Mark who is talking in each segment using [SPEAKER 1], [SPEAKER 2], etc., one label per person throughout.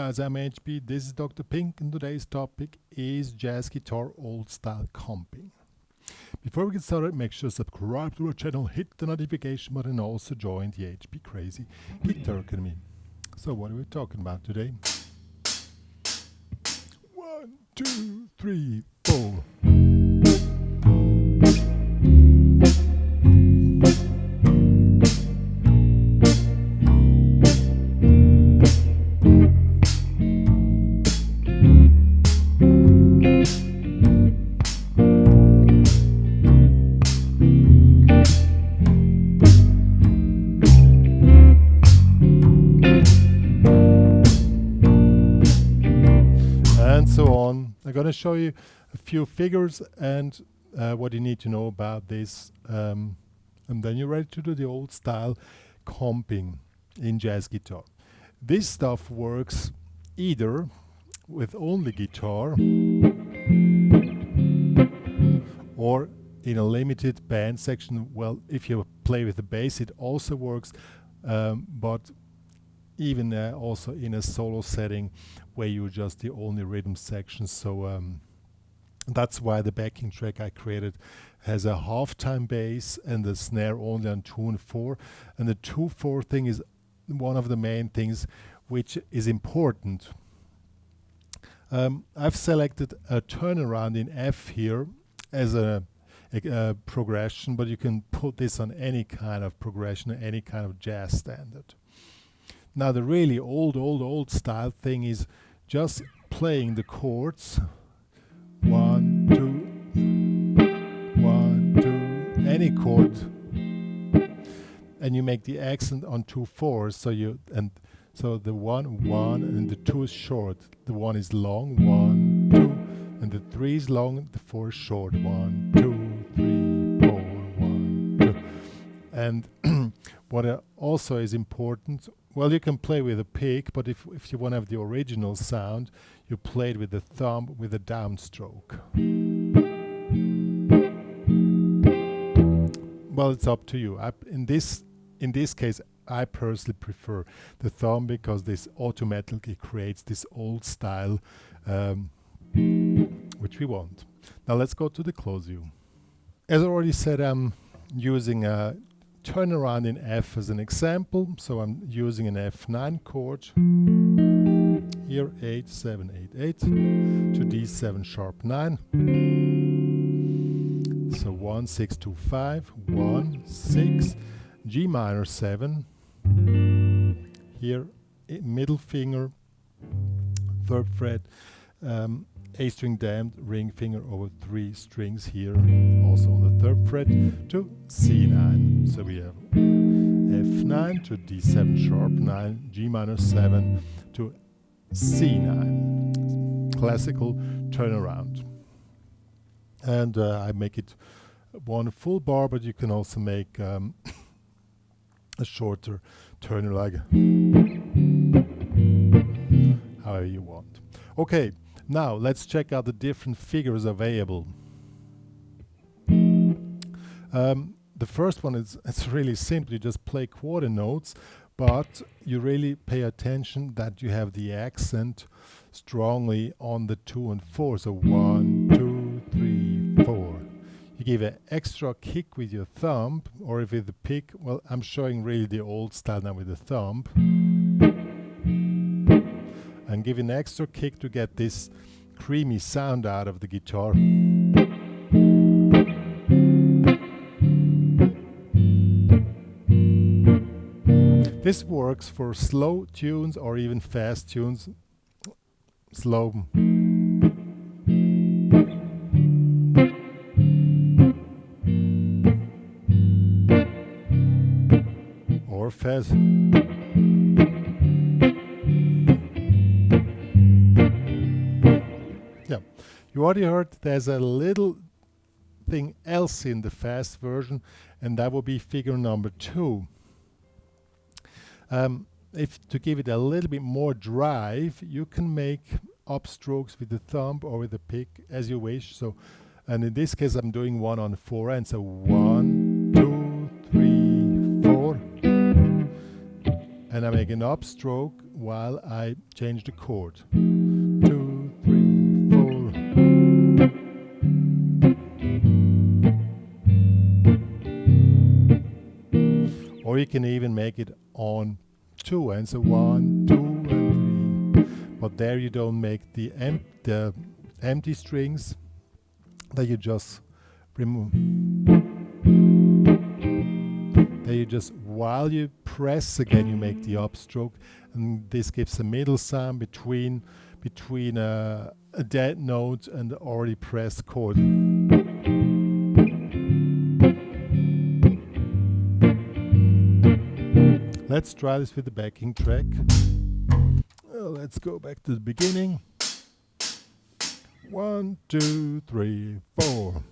[SPEAKER 1] guys, I'm HP, this is Dr. Pink, and today's topic is jazz guitar old style comping. Before we get started, make sure to subscribe to our channel, hit the notification button, and also join the HPCrazy Guitar Academy. So what are we talking about today? 1, 2, 3, 4. I'm going to show you a few figures and what you need to know about this, and then you're ready to do the old style comping in jazz guitar. This stuff works either with only guitar or in a limited band section. Well, if you play with the bass it also works, but even also in a solo setting where you adjust the only rhythm section. So that's why the backing track I created has a half-time bass and the snare only on 2 and 4. And the 2/4 thing is one of the main things which is important. I've selected a turnaround in F here as a progression, but you can put this on any kind of progression, any kind of jazz standard. Now the really old style thing is just playing the chords 1, 2, 1, 2, any chord, and you make the accent on 2/4. So the 1 1 and the 2 is short. The 1 is long, 1 2, and the 3 is long, the 4 is short, 1 2 3 4 1 2. And what also is important, well, you can play with a pick, but if you want to have the original sound, you play it with the thumb with a downstroke. Well, it's up to you. In this case, I personally prefer the thumb because this automatically creates this old style, which we want. Now let's go to the close view. As I already said, I'm using a turnaround in F as an example, so I'm using an F9 chord here, 8 7 8 8 to D7 sharp 9. So 1 6 2 5 1 6 G minor 7 here, middle finger, 3rd fret, A string dammed, ring finger over 3 strings here, also on the 3rd fret, to C9. So we have F9 to D7 sharp 9, G minor 7 to C9. Classical turnaround. And I make it one full bar, but you can also make a shorter turner, like however you want. Okay. Now let's check out the different figures available. The first one is, it's really simple. You just play quarter notes, but you really pay attention that you have the accent strongly on the 2 and 4. So 1 2 3 4. You give an extra kick with your thumb, or if with the pick. Well, I'm showing really the old style now with the thumb. And give an extra kick to get this creamy sound out of the guitar. This works for slow tunes or even fast tunes. Slow. Or fast. You already heard there's a little thing else in the fast version, and that will be figure number 2. If to give it a little bit more drive, you can make upstrokes with the thumb or with the pick as you wish. So, and in this case, I'm doing 1 on 4 and so 1 2 3 4. and I make an upstroke while I change the chord. 2, 3, 4. Or you can even make it on 2 and so 1, 2 and 3. But there you don't make the empty strings, that you just remove. There you just, while you press again, you make the upstroke, and this gives a middle sound between a dead note and the already pressed chord. Let's try this with the backing track. Let's go back to the beginning. 1, 2, 3, 4.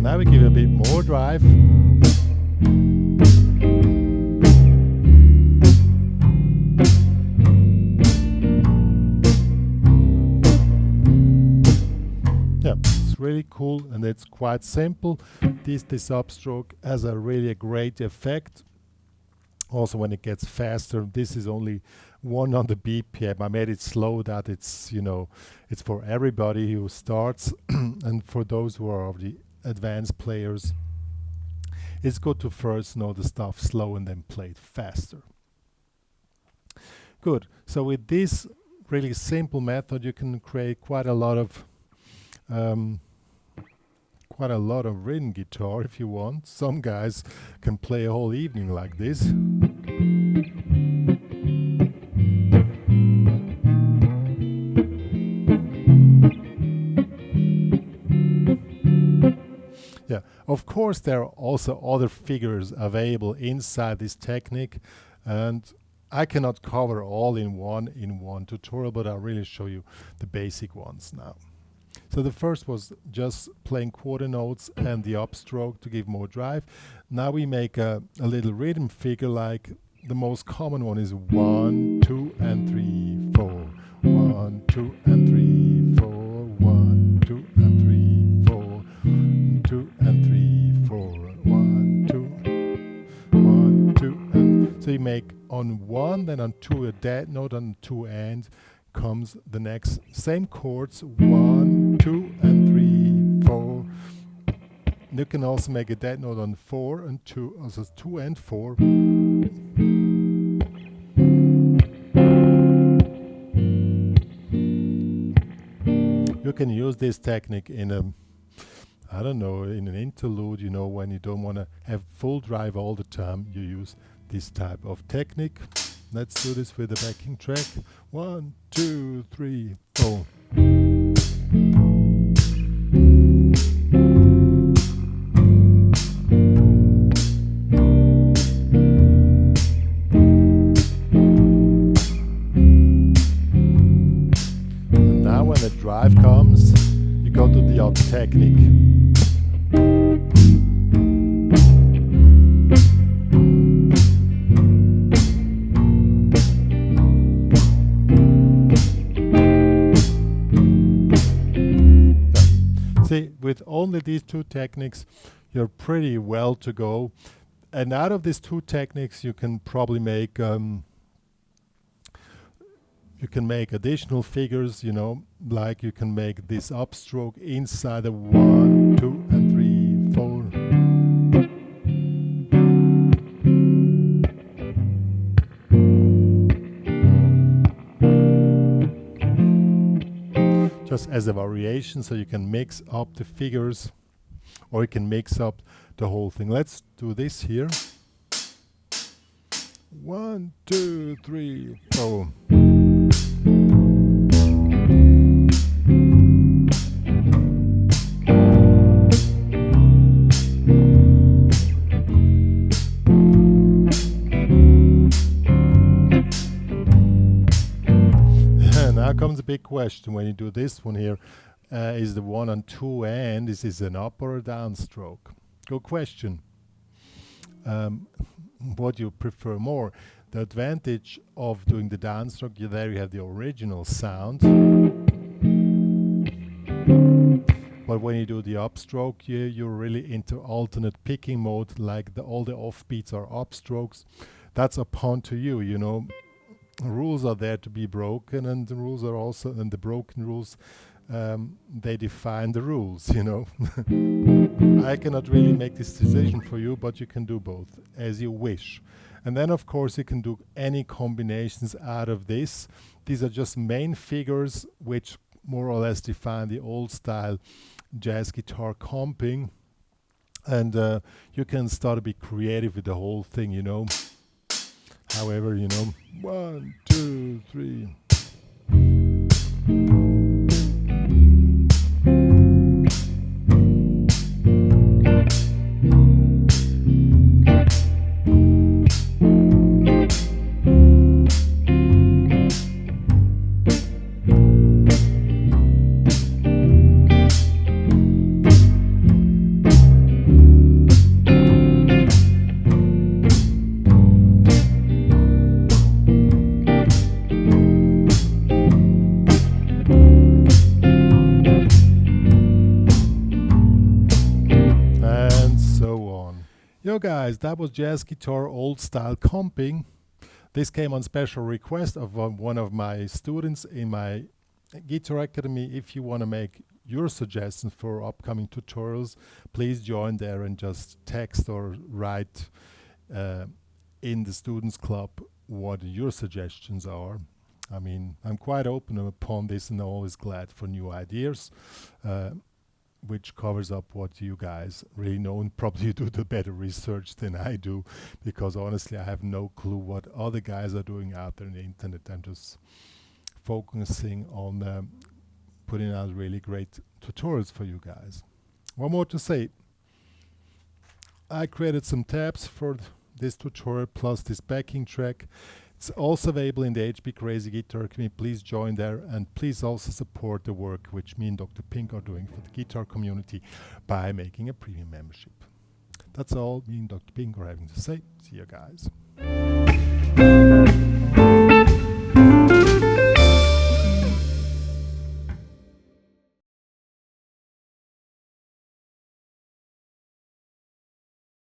[SPEAKER 1] Now we give it a bit more drive. Yeah, it's really cool and it's quite simple. This upstroke has a really great effect. Also when it gets faster, this is only 100 BPM. I made it slow that it's, it's for everybody who starts and for those who are already advanced players. It's good to first know the stuff slow and then play it faster. Good. So with this really simple method, you can create quite a lot of rhythm guitar if you want. Some guys can play a whole evening like this. Yeah, of course there are also other figures available inside this technique, and I cannot cover all in one tutorial, but I'll really show you the basic ones now. So the first was just playing quarter notes and the upstroke to give more drive. Now we make a little rhythm figure, like the most common one is 1, 2 and 3, 4. 1, 2 and 3, 4. 1, 2 and 3, 4. 2 and 3, 4. 1, 2, 1, 2, and so you make on 1, then on 2 a dead note, on 2 and comes the next same chords, 1, 2 and 3, 4. You can also make a dead note on 4 and 2, also 2 and 4. You can use this technique in in an interlude, when you don't want to have full drive all the time, you use this type of technique. Let's do this with the backing track. 1, 2, 3, 4. And now when the drive comes, you go to the other technique. With only these two techniques, you're pretty well to go. And out of these two techniques, you can probably make additional figures. Like you can make this upstroke inside a 1, 2, and 3, 4. Just as a variation, so you can mix up the figures, or you can mix up the whole thing. Let's do this here. 1, 2, 3, 4. Now comes a big question when you do this one here. Is the 1 and 2 and is this an up or a down stroke? Good question. What do you prefer more? The advantage of doing the downstroke, there you have the original sound. But when you do the upstroke, you're really into alternate picking mode, like all the offbeats are upstrokes. That's upon to you, you know. Rules are there to be broken, and the rules are also, and the broken rules, they define the rules, you know. I cannot really make this decision for you, but you can do both as you wish. And then of course you can do any combinations out of this. These are just main figures which more or less define the old style jazz guitar comping. And you can start to be creative with the whole thing, you know. However, you know, 1, 2, 3. Yo guys, that was jazz guitar old style comping. This came on special request of one of my students in my guitar academy. If you want to make your suggestions for upcoming tutorials, please join there and just text or write in the students club what your suggestions are. I mean, I'm quite open upon this and always glad for new ideas. Which covers up what you guys really know, and probably you do the better research than I do, because honestly I have no clue what other guys are doing out there on the internet. I'm just focusing on putting out really great tutorials for you guys. One more to say, I created some tabs for this tutorial plus this backing track. It's also available in the HPCrazy Guitar community. Please join there, and please also support the work which me and Dr. Pink are doing for the guitar community by making a premium membership. That's all me and Dr. Pink are having to say. See you guys.